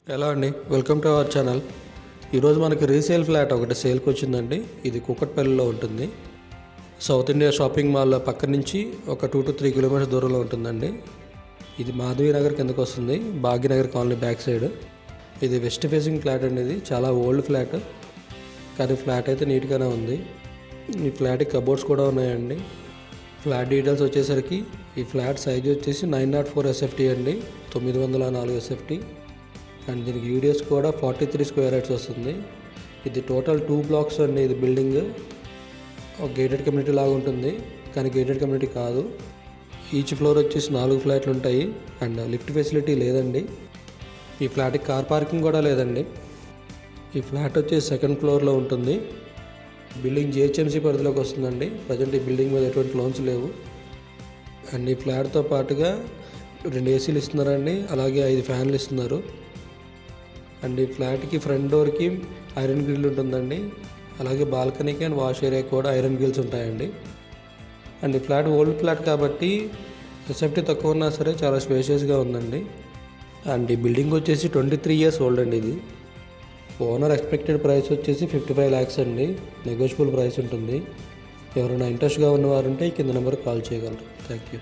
ఎలా అండి, welcome to our channel. ఈరోజు మనకి రీసేల్ ఫ్లాట్ ఒకటి సేల్కి వచ్చిందండి. ఇది కూకట్పల్లిలో ఉంటుంది. సౌత్ ఇండియా షాపింగ్ మాల్ పక్క నుంచి ఒక 2 to 3 కిలోమీటర్స్ దూరంలో ఉంటుందండి. ఇది మాధవి నగర్ కిందకు వస్తుంది, భాగ్యనగర్ కాలనీ బ్యాక్ సైడ్. ఇది వెస్ట్ ఫేసింగ్ ఫ్లాట్ అండి. ఇది చాలా ఓల్డ్ ఫ్లాట్, కానీ ఫ్లాట్ అయితే నీట్గానే ఉంది. ఈ ఫ్లాట్కి కబోర్డ్స్ కూడా ఉన్నాయండి. ఫ్లాట్ డీటెయిల్స్ వచ్చేసరికి ఈ ఫ్లాట్ సైజ్ వచ్చేసి 904 SFT అండి, 904 SFT. అండ్ దీనికి యూడిఎస్ కూడా 43 స్క్వేర్ యార్డ్స్ వస్తుంది. ఇది టోటల్ 2 blocks అండి. ఇది బిల్డింగ్ ఒక గేటెడ్ కమ్యూనిటీ లాగా ఉంటుంది, కానీ గేటెడ్ కమ్యూనిటీ కాదు. ఈచ్ ఫ్లోర్ వచ్చేసి 4 ఫ్లాట్లు ఉంటాయి. అండ్ లిఫ్ట్ ఫెసిలిటీ లేదండి. ఈ ఫ్లాట్కి కార్ పార్కింగ్ కూడా లేదండి. ఈ ఫ్లాట్ వచ్చేసి 2nd ఫ్లోర్లో ఉంటుంది. బిల్డింగ్ GHMC పరిధిలోకి వస్తుందండి. ప్రజెంట్ ఈ బిల్డింగ్ మీద ఎటువంటి లోన్స్ లేవు. అండ్ ఈ ఫ్లాట్తో పాటుగా 2 ACలు ఇస్తున్నారండి, అలాగే 5 ఫ్యాన్లు ఇస్తున్నారు. అండ్ ఈ ఫ్లాట్కి ఫ్రంట్ డోర్కి ఐరన్ గ్రిల్ ఉంటుందండి, అలాగే బాల్కనీకి అండ్ వాష్ ఏరియా కూడా ఐరన్ గ్రిల్స్ ఉంటాయండి. అండ్ ఈ ఫ్లాట్ ఓల్డ్ ఫ్లాట్ కాబట్టి SFT తక్కువ ఉన్నా సరే చాలా స్పేషియస్గా ఉందండి. అండ్ ఈ బిల్డింగ్ వచ్చేసి 23 years ఓల్డ్ అండి. ఇది ఓనర్ ఎక్స్పెక్టెడ్ ప్రైస్ వచ్చేసి 55 lakhs అండి. నెగోషియబుల్ ప్రైస్ ఉంటుంది. ఎవరైనా ఇంట్రెస్ట్గా ఉన్నవారుంటే కింద నెంబర్కి కాల్ చేయగలరు. Thank you.